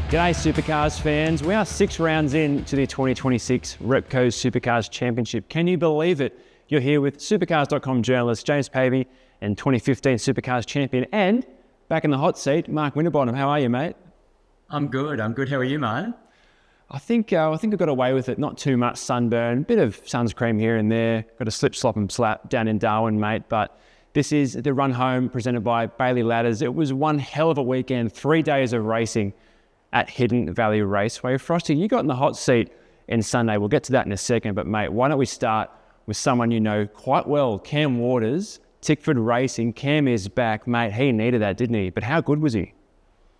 G'day Supercars fans. We are 6 rounds in to the 2026 Repco Supercars Championship. Can you believe it? You're here with Supercars.com journalist James Pavey and 2015 Supercars champion, and back in the hot seat, Mark Winterbottom. How are you, mate? I'm good. How are you, mate? I think we got away with it. Not too much sunburn, bit of sunscreen here and there. Got a slip, slop and slap down in Darwin, mate. But this is the run home presented by Bailey Ladders. It was one hell of a weekend, 3 days of racing at Hidden Valley Raceway. Frosty, you got in the hot seat in Sunday. We'll get to that in a second, but mate, why don't we start with someone you know quite well, Cam Waters, Tickford Racing. Cam is back, mate. He needed that, didn't he? But how good was he?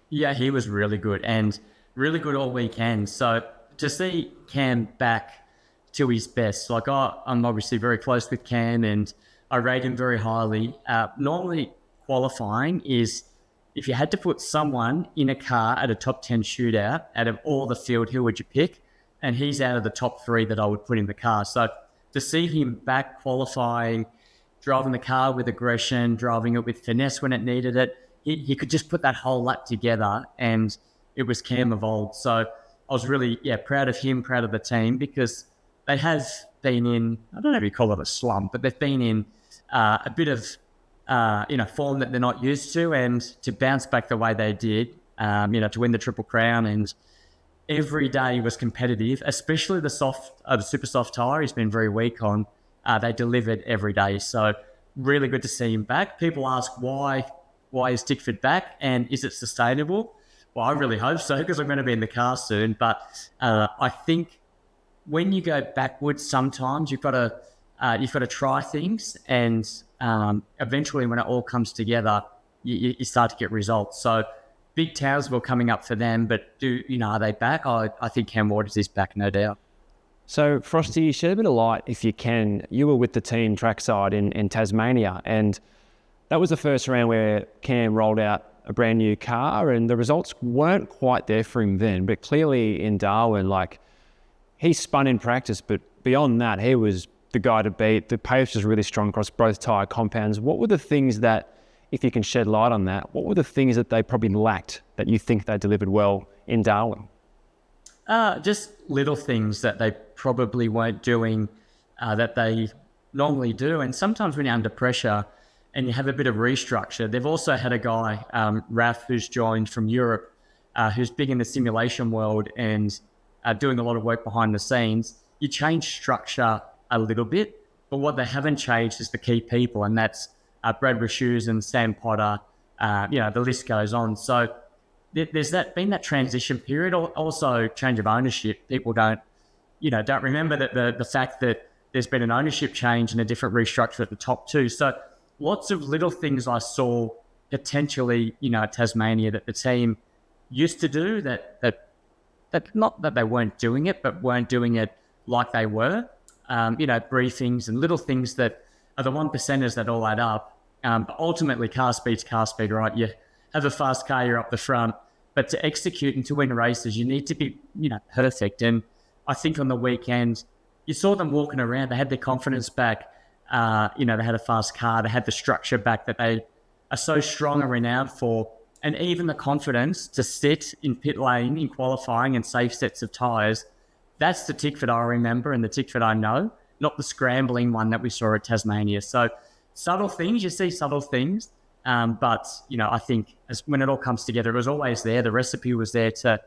Yeah, he was really good and really good all weekend. So to see Cam back to his best, I'm obviously very close with Cam and I rate him very highly. Normally qualifying is, if you had to put someone in a car at a top 10 shootout, out of all the field, who would you pick? And he's out of the top 3 that I would put in the car. So to see him back qualifying, driving the car with aggression, driving it with finesse when it needed it, he could just put that whole lap together, and it was Cam of old. So I was really, proud of him, proud of the team, because they have been in, I don't know if you call it a slump, but they've been in a bit of form that they're not used to, and to bounce back the way they did, to win the Triple Crown, and every day was competitive, especially the super soft tyre he's been very weak on. They delivered every day. So really good to see him back. People ask why is Tickford back and is it sustainable? Well, I really hope so, because I'm going to be in the car soon. But I think when you go backwards, sometimes you've got to try things, and eventually when it all comes together, you start to get results. So big Townsville coming up for them, but are they back? I think Cam Waters is back, no doubt. So Frosty, shed a bit of light if you can. You were with the team trackside in Tasmania, and that was the first round where Cam rolled out a brand new car, and the results weren't quite there for him then, but clearly in Darwin, he spun in practice, but beyond that, he was the guy to beat. The pace was really strong across both tyre compounds. What were the things that, if you can shed light on that, what were the things that they probably lacked that you think they delivered well in Darwin? Just little things that they probably weren't doing that they normally do. And sometimes when you're under pressure and you have a bit of restructure, they've also had a guy, Raf, who's joined from Europe, who's big in the simulation world and doing a lot of work behind the scenes. You change structure a little bit, but what they haven't changed is the key people, and that's Brad Rashoes and Sam Potter. The list goes on. So there's been that transition period. Also, change of ownership. People don't remember that the fact that there's been an ownership change and a different restructure at the top too. So lots of little things I saw potentially, at Tasmania that the team used to do that not that they weren't doing it, but weren't doing it like they were. Briefings and little things that are the 1%ers that all add up. But ultimately, car speed's car speed, right? You have a fast car, you're up the front. But to execute and to win races, you need to be, perfect. And I think on the weekend, you saw them walking around. They had their confidence back. They had a fast car. They had the structure back that they are so strong and renowned for. And even the confidence to sit in pit lane in qualifying and save sets of tyres. That's the Tickford I remember and the Tickford I know, not the scrambling one that we saw at Tasmania. So subtle things, you see subtle things. But I think when it all comes together, it was always there. The recipe was there to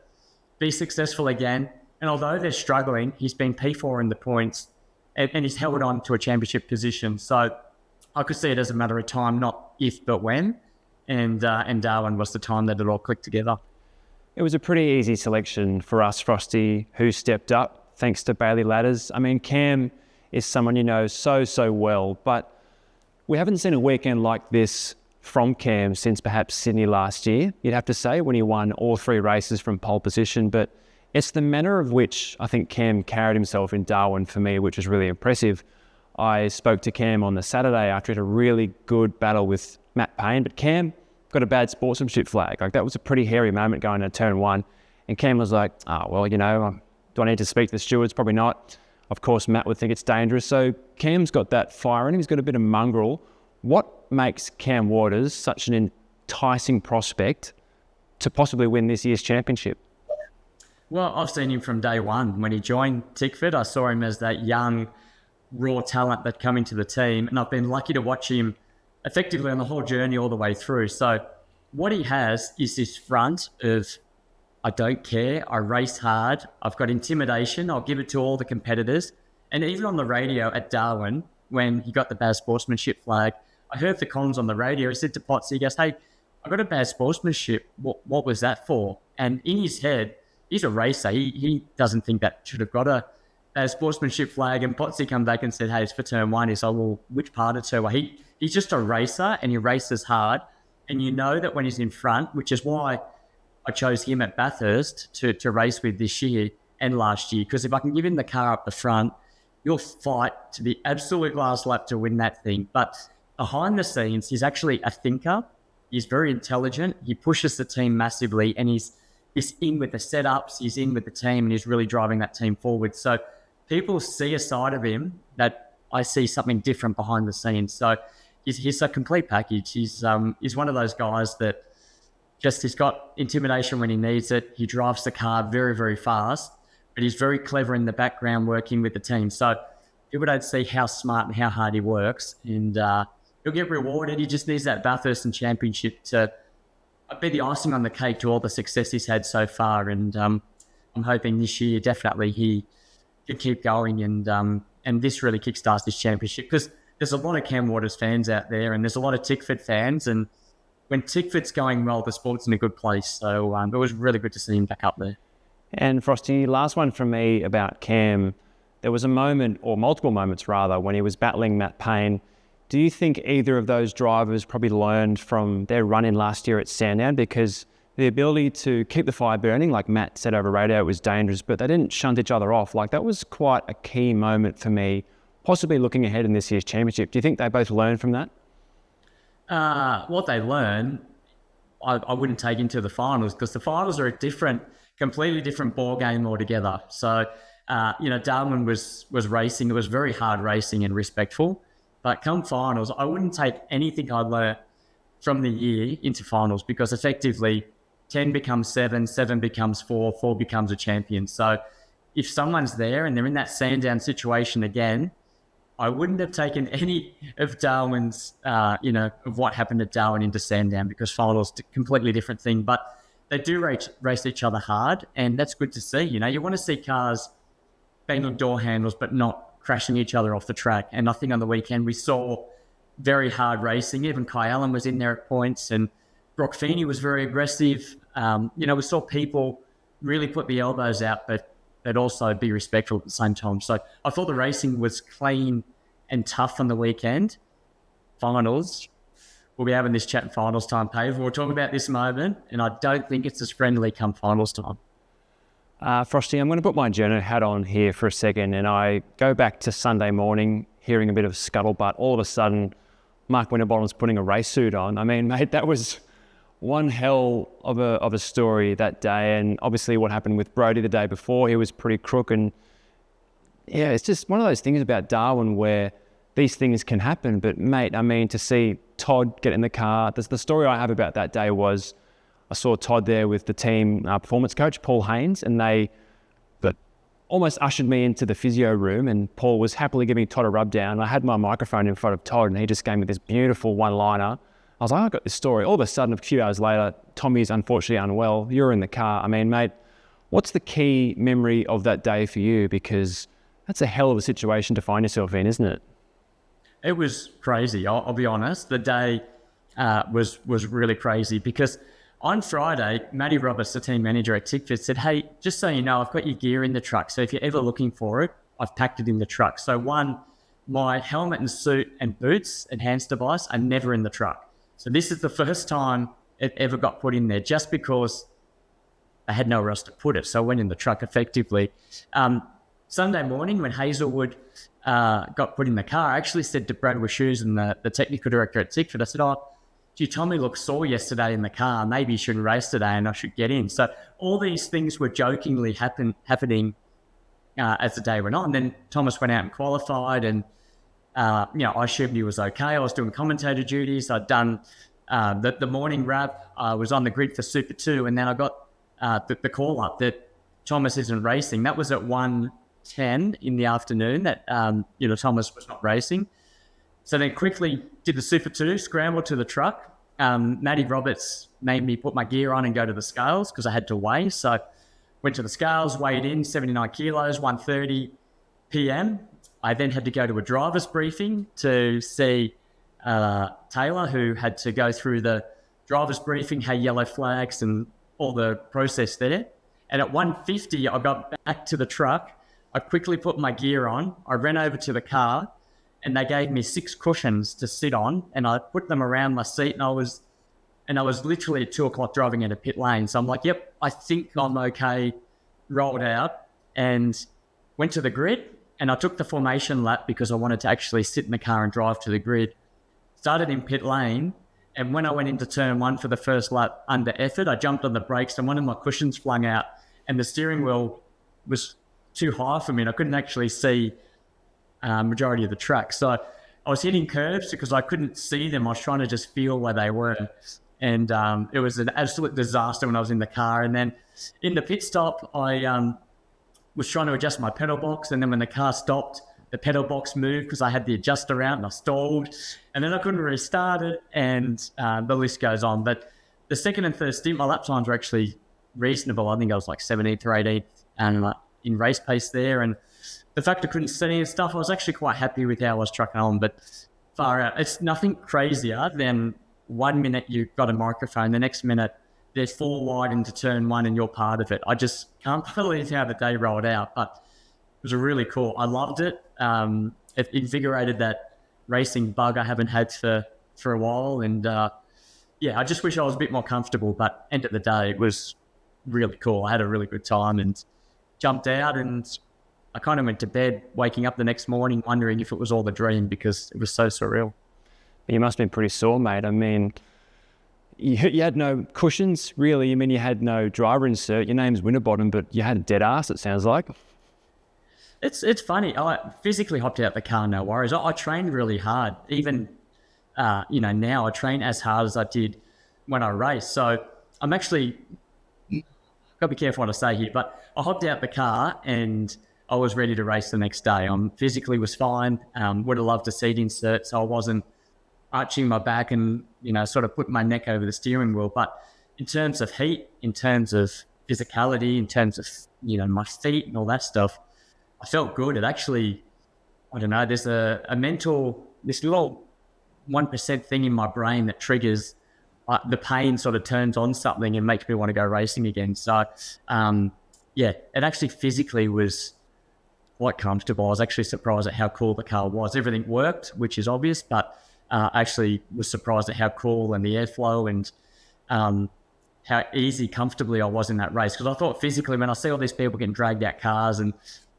be successful again. And although they're struggling, he's been P4 in the points and he's held on to a championship position. So I could see it as a matter of time, not if, but when. And Darwin was the time that it all clicked together. It was a pretty easy selection for us, Frosty, who stepped up thanks to Bailey Ladders. I mean, Cam is someone you know so well, but we haven't seen a weekend like this from Cam since perhaps Sydney last year, you'd have to say, when he won all 3 races from pole position. But it's the manner of which I think Cam carried himself in Darwin for me, which was really impressive. I spoke to Cam on the Saturday after he had a really good battle with Matt Payne, but Cam got a bad sportsmanship flag. That was a pretty hairy moment going into turn 1. And Cam was like, do I need to speak to the stewards? Probably not. Of course, Matt would think it's dangerous. So Cam's got that fire in him. He's got a bit of mongrel. What makes Cam Waters such an enticing prospect to possibly win this year's championship? Well, I've seen him from day one. When he joined Tickford, I saw him as that young, raw talent that come into the team, and I've been lucky to watch him effectively on the whole journey all the way through. So what he has is this front of, I don't care, I race hard, I've got intimidation, I'll give it to all the competitors. And even on the radio at Darwin, when he got the bad sportsmanship flag, I heard the comms on the radio. He said to Potts, he goes, "Hey, I got a bad sportsmanship. What was that for?" And in his head, he's a racer. He doesn't think that should have got a sportsmanship flag. And Potsy come back and said, "Hey, it's for turn one." He's like, "Well, which part of turn one?" He's just a racer, and he races hard. And you know that when he's in front, which is why I chose him at Bathurst to race with this year and last year, because if I can give him the car up the front, you'll fight to the absolute last lap to win that thing. But behind the scenes, he's actually a thinker. He's very intelligent. He pushes the team massively, and he's in with the setups, he's in with the team, and he's really driving that team forward. So people see a side of him that I see something different behind the scenes. So he's a complete package. He's one of those guys that he's got intimidation when he needs it. He drives the car very, very fast, but he's very clever in the background working with the team. So people don't see how smart and how hard he works, and he'll get rewarded. He just needs that Bathurst and Championship to be the icing on the cake to all the success he's had so far. And I'm hoping this year definitely he can keep going, and this really kickstarts this championship, because there's a lot of Cam Waters fans out there, and there's a lot of Tickford fans, and when Tickford's going well, the sport's in a good place. So it was really good to see him back up there. And Frosty, last one from me about Cam. There was a moment, or multiple moments rather, when he was battling Matt Payne. Do you think either of those drivers probably learned from their run-in last year at Sandown? Because the ability to keep the fire burning, like Matt said over radio, was dangerous, but they didn't shunt each other off. Like, that was quite a key moment for me, possibly looking ahead in this year's championship. Do you think they both learned from that? What they learn, I wouldn't take into the finals, because the finals are a completely different ball game altogether. So, Darwin was racing. It was very hard racing and respectful. But come finals, I wouldn't take anything I learned from the year into finals, because effectively 10 becomes 7, 7 becomes 4, 4 becomes a champion. So if someone's there and they're in that Sandown situation again, I wouldn't have taken any of Darwin's, of what happened at Darwin into Sandown, because finals a completely different thing. But they do race each other hard, and that's good to see. You want to see cars bang on door handles, but not crashing each other off the track. And I think on the weekend we saw very hard racing. Even Kai Allen was in there at points, and Brock Feeney was very aggressive. We saw people really put the elbows out, but also be respectful at the same time. So I thought the racing was clean and tough on the weekend. Finals, we'll be having this chat in finals time, Pave. We'll talk about this moment, and I don't think it's as friendly come finals time. Frosty, I'm going to put my journo hat on here for a second, and I go back to Sunday morning, hearing a bit of scuttlebutt. All of a sudden, Mark Winterbottom's putting a race suit on. I mean, mate, that was one hell of a story that day. And obviously what happened with Brodie the day before, he was pretty crook. And yeah, it's just one of those things about Darwin where these things can happen. But mate, I mean, to see Todd get in the car, the story I have about that day was I saw Todd there with the team performance coach, Paul Haynes, and they almost ushered me into the physio room, and Paul was happily giving Todd a rub down. I had my microphone in front of Todd, and he just gave me this beautiful one-liner. I was like, I got this story. All of a sudden, a few hours later, Tommy's unfortunately unwell. You're in the car. I mean, mate, what's the key memory of that day for you? Because that's a hell of a situation to find yourself in, isn't it? It was crazy. I'll be honest. The day was really crazy, because on Friday, Matty Roberts, the team manager at Tickford, said, "Hey, just so you know, I've got your gear in the truck. So if you're ever looking for it, I've packed it in the truck." So one, my helmet and suit and boots and hands device are never in the truck. So this is the first time it ever got put in there, just because I had nowhere else to put it. So I went in the truck effectively. Sunday morning, when Hazelwood got put in the car, I actually said to Brad Wishoes and the technical director at Tickford, I said, "Gee, Tommy looked sore yesterday in the car. Maybe he shouldn't race today and I should get in." So all these things were jokingly happening as the day went on. Then Thomas went out and qualified, and I assumed he was okay. I was doing commentator duties. I'd done the morning wrap. I was on the grid for Super 2, and then I got the call up that Thomas isn't racing. That was at 1:10 in the afternoon that, Thomas was not racing. So then quickly did the Super 2, scrambled to the truck. Matty Roberts made me put my gear on and go to the scales because I had to weigh. So went to the scales, weighed in 79 kilos, 1:30 p.m. I then had to go to a driver's briefing to see Taylor, who had to go through the driver's briefing, had yellow flags and all the process there. And at 1:50, I got back to the truck. I quickly put my gear on. I ran over to the car and they gave me 6 cushions to sit on, and I put them around my seat, and I was literally at 2:00 driving into pit lane. So I'm like, yep, I think I'm okay, rolled out and went to the grid, and I took the formation lap because I wanted to actually sit in the car and drive to the grid. Started in pit lane, and when I went into turn 1 for the first lap under effort, I jumped on the brakes and one of my cushions flung out, and the steering wheel was too high for me and I couldn't actually see majority of the track. So I was hitting curves because I couldn't see them. I was trying to just feel where they were. And it was an absolute disaster when I was in the car. And then in the pit stop, I was trying to adjust my pedal box. And then when the car stopped, the pedal box moved because I had the adjuster out and I stalled. And then I couldn't restart it. And the list goes on. But the second and third stint, my lap times were actually reasonable. I think I was like 17th or 18th and in race pace there. And the fact I couldn't see and stuff, I was actually quite happy with how I was trucking on, but far out. It's nothing crazier than 1 minute you've got a microphone, the next minute there's 4 wide into turn 1 and you're part of it. I just can't believe how the day rolled out, but it was really cool. I loved it. It invigorated that racing bug I haven't had for a while. And I just wish I was a bit more comfortable, but end of the day, it was really cool. I had a really good time and jumped out, and I kind of went to bed, waking up the next morning, wondering if it was all a dream because it was so surreal. You must have been pretty sore, mate. I mean, you had no cushions, really. I mean, you had no driver insert. Your name's Winterbottom, but you had a dead ass, it sounds like. It's funny. I physically hopped out the car, no worries. I trained really hard. Even, now I train as hard as I did when I raced. So I'm actually, got to be careful what I say here, but I hopped out the car and I was ready to race the next day. Physically was fine. Would have loved a seat insert, so I wasn't arching my back and, sort of putting my neck over the steering wheel. But in terms of heat, in terms of physicality, in terms of, my feet and all that stuff, I felt good. It actually, I don't know, there's a mental, this little 1% thing in my brain that triggers the pain sort of turns on something and makes me want to go racing again. So, it actually physically was quite comfortable. I was actually surprised at how cool the car was. Everything worked, which is obvious, but actually was surprised at how cool and the airflow and how easy, comfortably I was in that race. Because I thought physically, when I see all these people getting dragged out cars and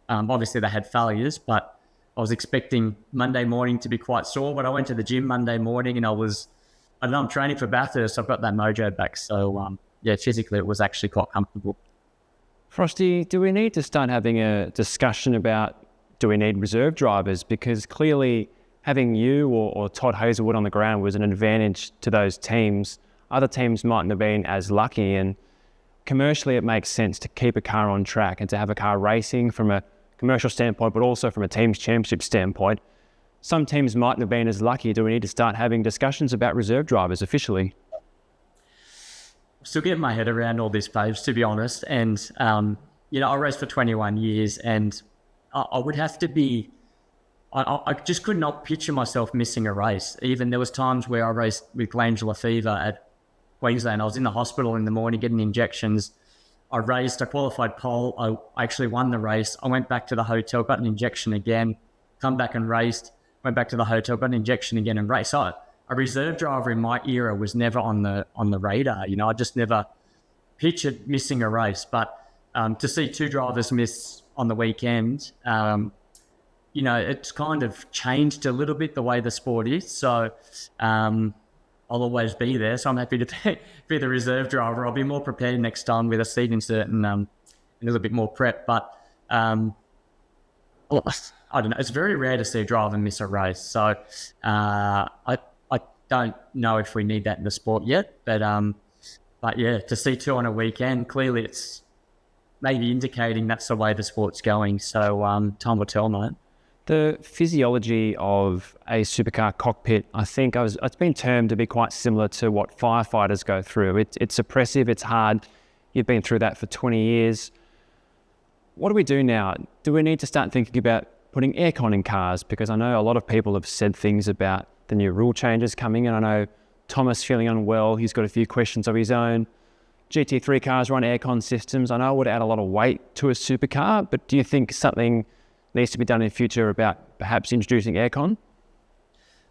obviously they had failures, but I was expecting Monday morning to be quite sore. But I went to the gym Monday morning and I'm training for Bathurst, so I've got that mojo back. So, physically it was actually quite comfortable. Frosty, do we need to start having a discussion about, do we need reserve drivers? Because clearly having you or Todd Hazelwood on the ground was an advantage to those teams. Other teams mightn't have been as lucky, and commercially it makes sense to keep a car on track and to have a car racing from a commercial standpoint, but also from a team's championship standpoint. Some teams mightn't have been as lucky. Do we need to start having discussions about reserve drivers officially? Still getting my head around all this, babes, to be honest. And, I raced for 21 years and I would have to be, I just could not picture myself missing a race. Even there was times where I raced with glandular fever at Queensland. I was in the hospital in the morning getting injections. I qualified pole. I actually won the race. I went back to the hotel, got an injection again, come back and raced, went back to the hotel, got an injection again and raced. So a reserve driver in my era was never on the radar. I just never pictured missing a race. But to see 2 drivers miss on the weekend, it's kind of changed a little bit the way the sport is. So I'll always be there. So I'm happy to be the reserve driver. I'll be more prepared next time with a seat insert and a little bit more prep. But I don't know. It's very rare to see a driver miss a race. So I don't know if we need that in the sport yet, but to see 2 on a weekend, clearly it's maybe indicating that's the way the sport's going. So time will tell, mate. The physiology of a supercar cockpit, I think it's been termed to be quite similar to what firefighters go through. It's oppressive, it's hard. You've been through that for 20 years. What do we do now? Do we need to start thinking about putting aircon in cars? Because I know a lot of people have said things about the new rule changes coming in. I know Thomas feeling unwell, he's got a few questions of his own. GT3 cars run aircon systems. I know it would add a lot of weight to a supercar, but do you think something needs to be done in the future about perhaps introducing aircon?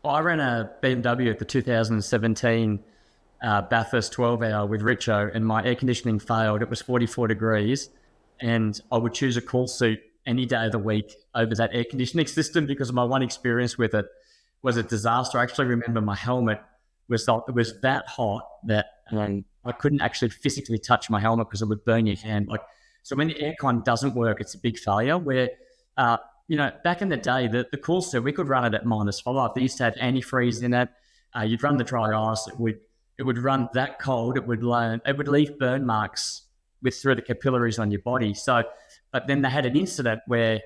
Well, I ran a BMW at the 2017 Bathurst 12-hour with Repco, and my air conditioning failed. It was 44 degrees, and I would choose a cool suit any day of the week over that air conditioning system because my one experience with it was a disaster. I actually remember my helmet was that hot that I couldn't actually physically touch my helmet because it would burn your hand. So when the aircon doesn't work, it's a big failure. Where back in the day, the cool suit, we could run it at -5. They used to have antifreeze in it. You'd run the dry ice. It would run that cold. It would leave burn marks through the capillaries on your body. So, but then they had an incident where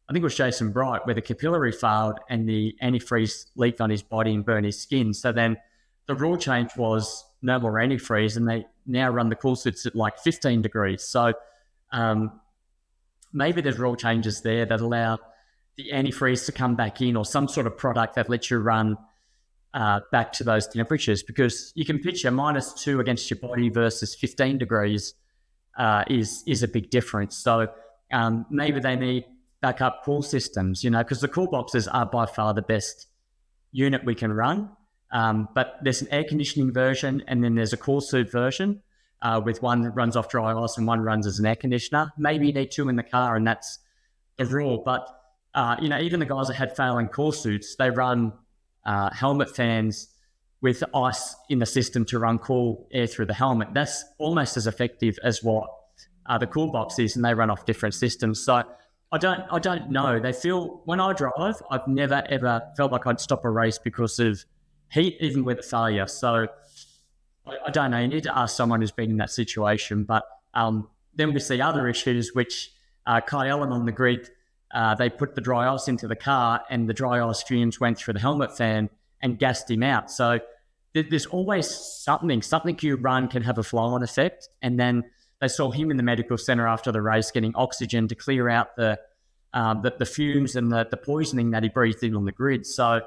I think it was Jason Bright, where the capillary failed and the antifreeze leaked on his body and burned his skin. So then the rule change was no more antifreeze, and they now run the cool suits at 15 degrees. So maybe there's rule changes there that allow the antifreeze to come back in, or some sort of product that lets you run back to those temperatures, because you can picture -2 against your body versus 15 degrees is a big difference. So maybe they need backup cool systems, because the cool boxes are by far the best unit we can run. But there's an air conditioning version, and then there's a cool suit version with one that runs off dry ice and one runs as an air conditioner. Maybe you need two in the car, and that's the rule. But even the guys that had failing cool suits, they run helmet fans with ice in the system to run cool air through the helmet. That's almost as effective as what the cool box is, and they run off different systems. So I don't know. They feel, when I drive, I've never ever felt like I'd stop a race because of heat, even with a failure. So I don't know. You need to ask someone who's been in that situation. But then we see other issues, which Kai Allen on the grid, they put the dry ice into the car, and the dry ice fumes went through the helmet fan and gassed him out. So there's always something you run can have a flow-on effect. And then they saw him in the medical center after the race getting oxygen to clear out the fumes and the poisoning that he breathed in on the grid. So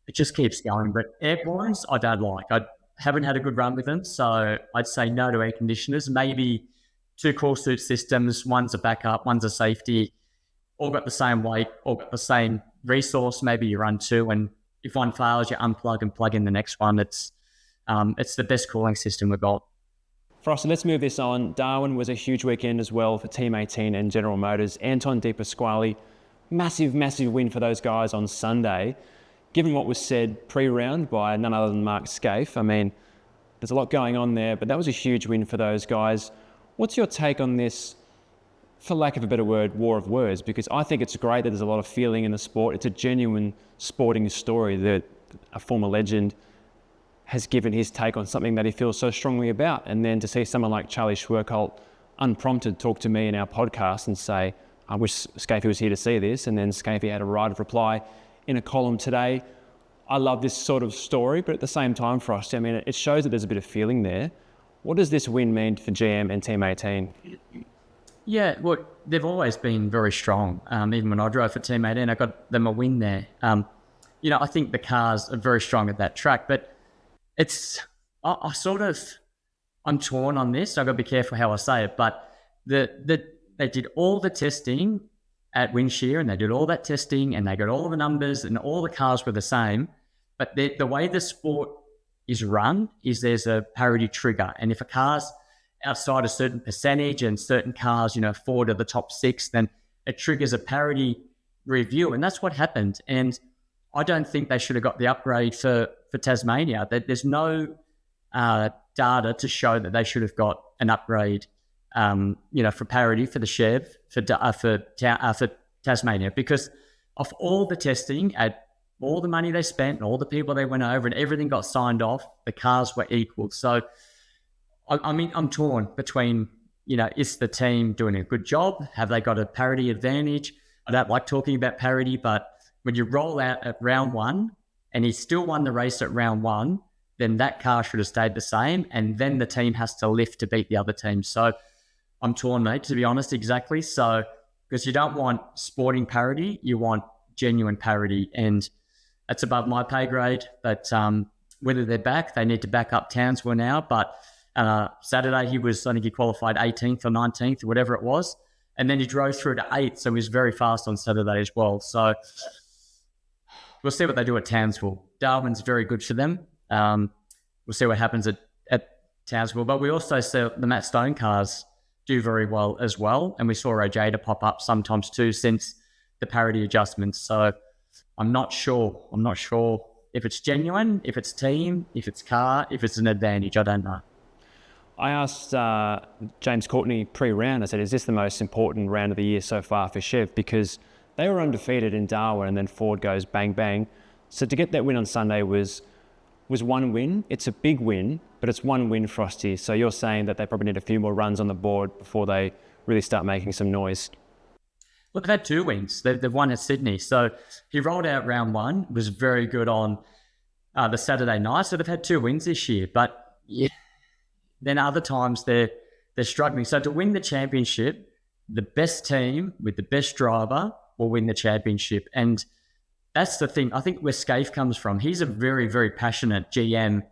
it just keeps going. But airlines, I don't like. I haven't had a good run with them, so I'd say no to air conditioners. Maybe two cool suit systems. One's a backup, one's a safety. All got the same weight, all got the same resource. Maybe you run two, and if one fails, you unplug and plug in the next one. It's the best cooling system we've got. Frosty, let's move this on. Darwin was a huge weekend as well for Team 18 and General Motors. Anton De Pasquale, massive win for those guys on Sunday. Given what was said pre-round by none other than Mark Scaife, I mean, there's a lot going on there, but that was a huge win for those guys. What's your take on this, for lack of a better word, war of words? Because I think it's great that there's a lot of feeling in the sport. It's a genuine sporting story that a former legend has given his take on something that he feels so strongly about. And then to see someone like Charlie Schwerkolt unprompted talk to me in our podcast and say, I wish Scaife was here to see this. And then Scaife had a right of reply in a column today. I love this sort of story, but at the same time, Frosty, I mean, it shows that there's a bit of feeling there. What does this win mean for GM and Team 18? Yeah, well, they've always been very strong. Even when I drove for Team 18, I got them a win there. I think the cars are very strong at that track, but I'm torn on this, so I've got to be careful how I say it, but they did all the testing at Windshear, and they did all that testing, and they got all the numbers, and all the cars were the same, but the way the sport is run is there's a parity trigger, and if a car's outside a certain percentage and certain cars, fall to the top 6, then it triggers a parity review, and that's what happened. And I don't think they should have got the upgrade for Tasmania. There's no data to show that they should have got an upgrade, for parity for the Chev for Tasmania, because of all the testing, at all the money they spent and all the people they went over and everything got signed off, the cars were equal. So, I'm torn between, is the team doing a good job? Have they got a parity advantage? I don't like talking about parity, but when you roll out at round one and he still won the race at round one, then that car should have stayed the same, and then the team has to lift to beat the other team. So I'm torn, mate, to be honest, exactly. So, because you don't want sporting parity, you want genuine parity, and that's above my pay grade. But whether they're back, they need to back up Townsville now. But Saturday, I think he qualified 18th or 19th or whatever it was. And then he drove through to 8th, so he was very fast on Saturday as well. So we'll see what they do at Townsville. Darwin's very good for them. We'll see what happens at Townsville. But we also see the Matt Stone cars do very well as well. And we saw Ojeda pop up sometimes too since the parity adjustments. So I'm not sure. I'm not sure if it's genuine, if it's team, if it's car, if it's an advantage. I don't know. I asked James Courtney pre-round, I said, is this the most important round of the year so far for Chev? Because they were undefeated in Darwin and then Ford goes bang, bang. So to get that win on Sunday was one win. It's a big win, but it's one win, Frosty. So you're saying that they probably need a few more runs on the board before they really start making some noise. Look, they've had 2 wins. They've won at Sydney. So he rolled out round one, was very good on the Saturday night. So they've had 2 wins this year. But yeah, then other times they're struggling. So to win the championship, the best team with the best driver will win the championship. And that's the thing. I think where Scaife comes from, he's a very, very passionate GM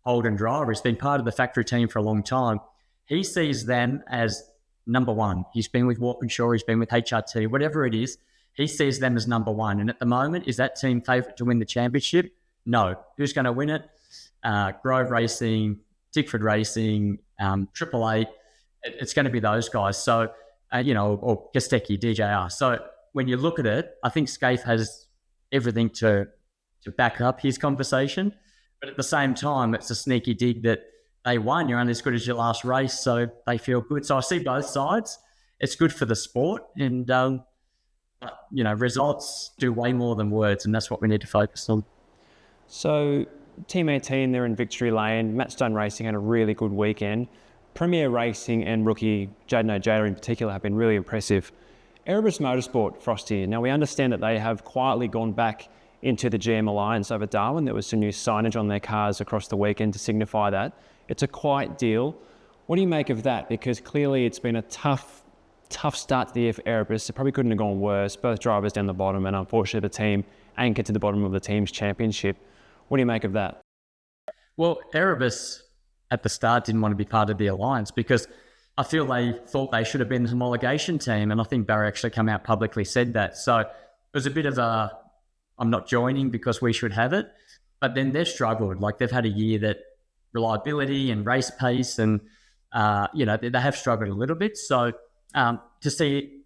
Holden driver. He's been part of the factory team for a long time. He sees them as number one. He's been with Walkinshaw, he's been with HRT, whatever it is. He sees them as number one. And at the moment, is that team favourite to win the championship? No. Who's going to win it? Grove Racing, Tickford Racing, Triple Eight. It's going to be those guys. So, or Kostecki, DJR. So when you look at it, I think Scaife has everything to back up his conversation. But at the same time, it's a sneaky dig that they won. You're only as good as your last race, so they feel good. So I see both sides. It's good for the sport, and results do way more than words, and that's what we need to focus on. So Team 18, they're in victory lane. Matt Stone Racing had a really good weekend. Premier Racing and rookie Jaden Ojeda in particular have been really impressive. Erebus Motorsport, Frosty. Now we understand that they have quietly gone back into the GM Alliance over Darwin. There was some new signage on their cars across the weekend to signify that. It's a quiet deal. What do you make of that? Because clearly it's been a tough start to the year for Erebus. It probably couldn't have gone worse. Both drivers down the bottom, and unfortunately the team anchored to the bottom of the team's championship. What do you make of that? Well, Erebus at the start didn't want to be part of the Alliance because I feel they thought they should have been the homologation team, and I think Barry actually come out publicly said that. So it was a bit of a, I'm not joining because we should have it. But then they've struggled. Like they've had a year that reliability and race pace and, they have struggled a little bit. So to see,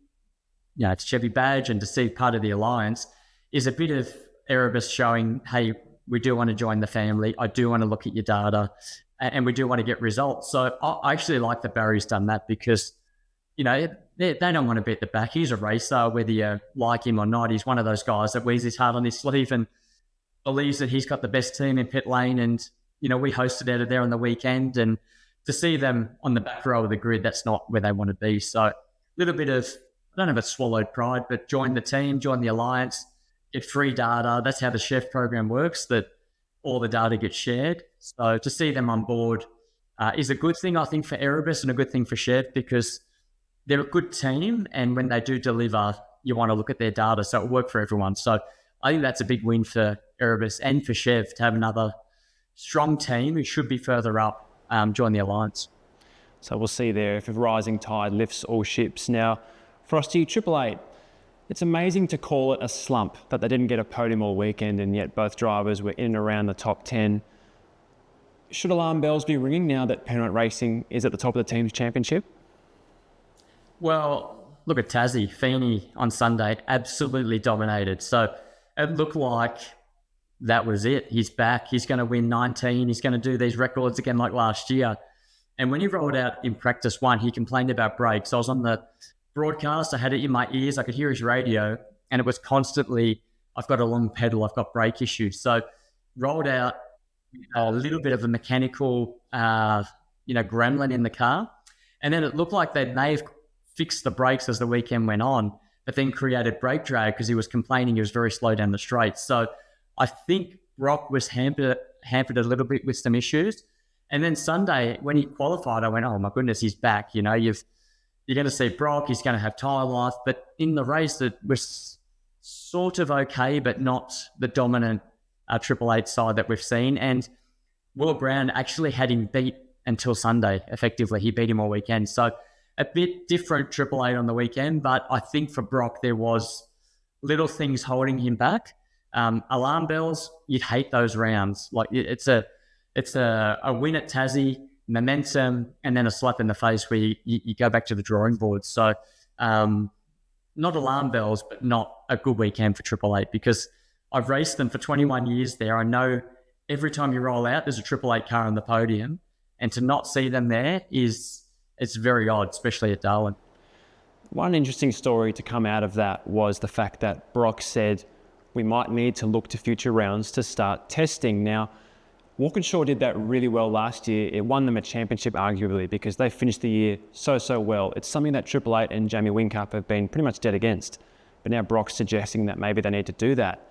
it's Chevy badge and to see part of the Alliance is a bit of Erebus showing, hey, we do want to join the family. I do want to look at your data and we do want to get results. So I actually like that Barry's done that because, they don't want to be at the back. He's a racer, whether you like him or not. He's one of those guys that wears his heart on his sleeve and believes that he's got the best team in pit lane. And, we hosted out of there on the weekend, and to see them on the back row of the grid, that's not where they want to be. So a little bit of, I don't know if it's swallowed pride, but join the team, join the Alliance, get free data. That's how the Chef program works, that all the data gets shared. So to see them on board is a good thing, I think, for Erebus and a good thing for Chef because they're a good team. And when they do deliver, you want to look at their data. So it will work for everyone. So I think that's a big win for Erebus and for Chef to have another strong team who should be further up join the Alliance. So we'll see there if a rising tide lifts all ships. Now, Frosty, Triple Eight, it's amazing to call it a slump that they didn't get a podium all weekend and yet both drivers were in and around the top 10. Should alarm bells be ringing now that Penrite Racing is at the top of the team's championship? Well, look at Tassie. Feeney on Sunday absolutely dominated. So it looked like that was it. He's back. He's going to win 19. He's going to do these records again like last year. And when he rolled out in practice one, he complained about brakes. I was on the broadcast. I had it in my ears. I could hear his radio. And it was constantly, I've got a long pedal. I've got brake issues. So rolled out a little bit of a mechanical, gremlin in the car. And then it looked like they may have fixed the brakes as the weekend went on, but then created brake drag because he was complaining he was very slow down the straight. So I think Brock was hampered a little bit with some issues. And then Sunday, when he qualified, I went, oh my goodness, he's back. You know, you're going to see Brock, he's going to have tyre life. But in the race, it was sort of okay, but not the dominant Triple Eight side that we've seen. And Will Brown actually had him beat until Sunday, effectively. He beat him all weekend. So a bit different Triple Eight on the weekend, but I think for Brock, there was little things holding him back. Alarm bells, you'd hate those rounds. Like it's a win at Tassie, momentum, and then a slap in the face where you go back to the drawing board. So not alarm bells, but not a good weekend for Triple Eight, because I've raced them for 21 years there. I know every time you roll out, there's a Triple Eight car on the podium, and to not see them there it's very odd, especially at Darwin. One interesting story to come out of that was the fact that Brock said we might need to look to future rounds to start testing. Now, Walkinshaw did that really well last year. It won them a championship, arguably, because they finished the year so well. It's something that Triple Eight and Jamie Whincup have been pretty much dead against. But now Brock's suggesting that maybe they need to do that.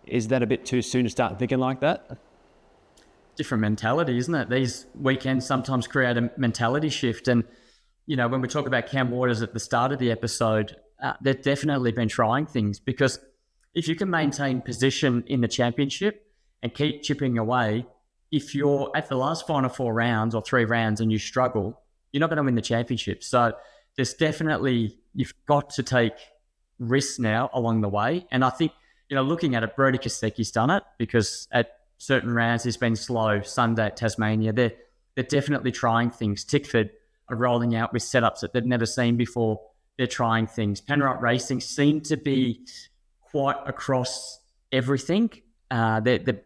Is that a bit too soon to start thinking like that? Different mentality, isn't it? These weekends sometimes create a mentality shift. And, you know, when we talk about Cam Waters at the start of the episode, they've definitely been trying things, because if you can maintain position in the championship and keep chipping away, if you're at the last final 4 rounds or 3 rounds and you struggle, you're not going to win the championship. So there's definitely, you've got to take risks now along the way. And I think, you know, looking at it, Brodie Kostecki's done it, because at certain rounds he's been slow. Sunday at Tasmania, they're definitely trying things. Tickford are rolling out with setups that they've never seen before. They're trying things. Penrite Racing seem to be quite across everything. They've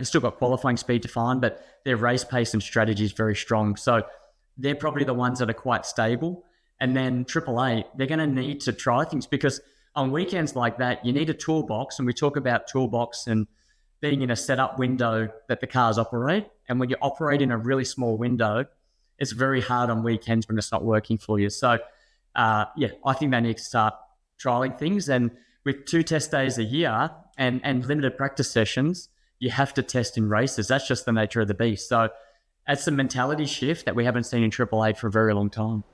still got qualifying speed to find, but their race pace and strategy is very strong. So they're probably the ones that are quite stable. And then Triple Eight, they're going to need to try things, because on weekends like that, you need a toolbox. And we talk about toolbox and being in a setup window that the cars operate. And when you operate in a really small window, it's very hard on weekends when it's not working for you. So, I think they need to start trialing things. And with 2 test days a year and limited practice sessions, you have to test in races. That's just the nature of the beast. So that's a mentality shift that we haven't seen in Triple Eight for a very long time.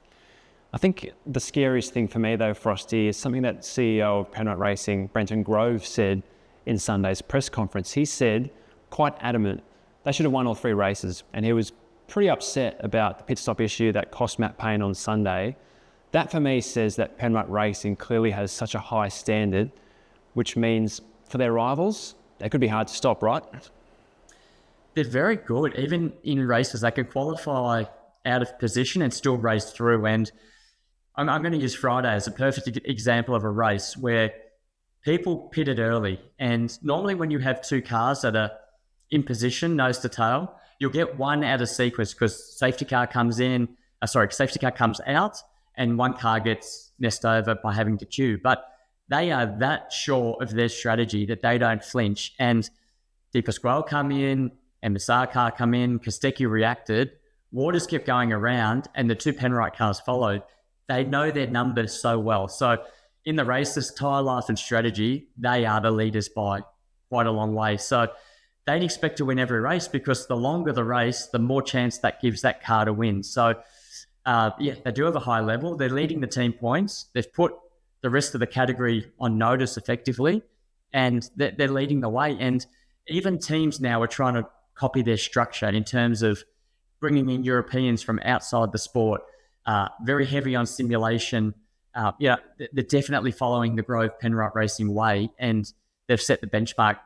I think the scariest thing for me, though, Frosty, is something that CEO of Penrite Racing, Brenton Grove, said in Sunday's press conference. He said, quite adamant, they should have won all 3 races. And he was pretty upset about the pit stop issue that cost Matt Payne on Sunday. That, for me, says that Penrite Racing clearly has such a high standard, which means for their rivals, they could be hard to stop, right? They're very good. Even in races, they can qualify out of position and still race through. And I'm going to use Friday as a perfect example of a race where people pitted early. And normally when you have 2 cars that are in position, nose to tail, you'll get one out of sequence because safety car comes out and one car gets messed over by having to queue. But they are that sure of their strategy that they don't flinch. And De Pasquale come in and Massar car come in, Kostecki reacted, Waters kept going around, and the 2 Penrite cars followed. They know their numbers so well. So in the races, tyre life and strategy, they are the leaders by quite a long way. So they'd expect to win every race, because the longer the race, the more chance that gives that car to win. So, they do have a high level. They're leading the team points. They've put the rest of the category on notice effectively, and they're leading the way. And even teams now are trying to copy their structure in terms of bringing in Europeans from outside the sport, very heavy on simulation. They're definitely following the Grove Penrite Racing way, and they've set the benchmark.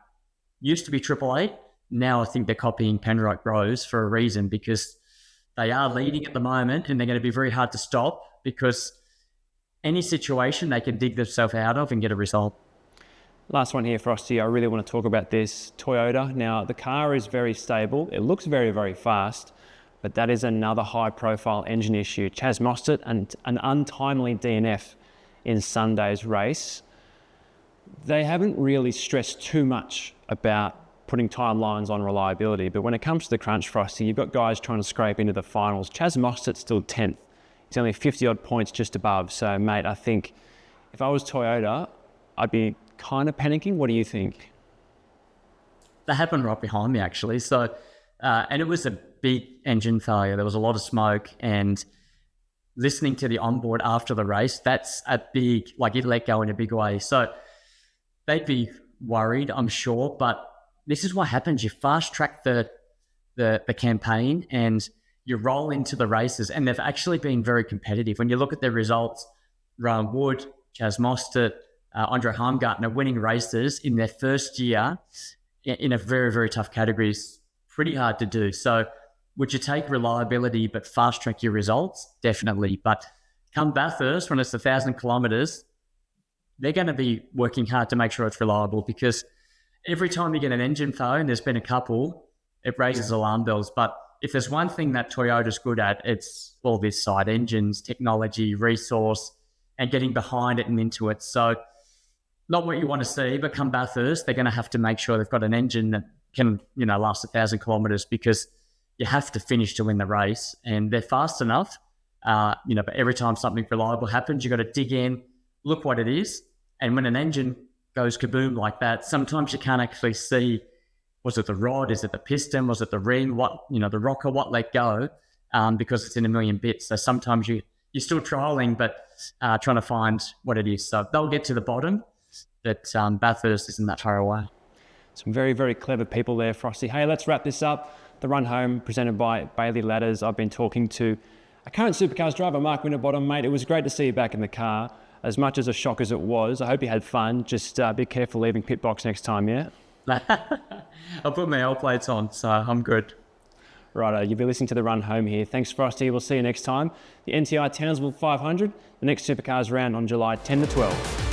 Used to be Triple Eight. Now I think they're copying Penrite Groves for a reason, because they are leading at the moment, and they're going to be very hard to stop, because any situation they can dig themselves out of and get a result. Last one here, Frosty. I really want to talk about this Toyota. Now, the car is very stable. It looks very, very fast, but that is another high-profile engine issue. Chaz Mostert and an untimely DNF in Sunday's race. They haven't really stressed too much about putting timelines on reliability, but when it comes to the crunch, Frosty, you've got guys trying to scrape into the finals. Chaz Mostert's still 10th He's only 50 odd points just above. So, mate, I think if I was Toyota, I'd be kind of panicking. What do you think? That happened right behind me, actually. So, and it was a big engine failure. There was a lot of smoke, and listening to the onboard after the race, that's a big, like, it let go in a big way. So they'd be worried, I'm sure, but this is what happens. You fast track the campaign and you roll into the races, and they've actually been very competitive. When you look at their results, Rowan Wood, Chaz Mostert, Andre Heimgartner winning races in their first year in a very, very tough category is pretty hard to do. So would you take reliability but fast track your results? Definitely. But come Bathurst, when it's 1,000 kilometres, they're going to be working hard to make sure it's reliable, because every time you get an engine failure, and there's been a couple, it raises alarm bells. But if there's one thing that Toyota's good at, it's all this side: engines, technology, resource, and getting behind it and into it. So not what you want to see, but come Bathurst, they're going to have to make sure they've got an engine that can, last 1,000 kilometres, because you have to finish to win the race. And they're fast enough, but every time something reliable happens, you've got to dig in, look what it is. And when an engine goes kaboom like that, sometimes you can't actually see, was it the rod? Is it the piston? Was it the ring? What, the rocker, what let go? Because it's in a million bits. So sometimes you're still trialing, but trying to find what it is. So they'll get to the bottom, but Bathurst isn't that far away. Some very, very clever people there, Frosty. Hey, let's wrap this up. The run home presented by Bailey Ladders. I've been talking to a current Supercars driver, Mark Winterbottom. Mate, it was great to see you back in the car. As much as a shock as it was, I hope you had fun. Just be careful leaving pit box next time, yeah? I'll put my L plates on, so I'm good. Righto, you'll be listening to the run home here. Thanks, Frosty. We'll see you next time. The NTI Townsville 500, the next Supercars round on July 10 to 12.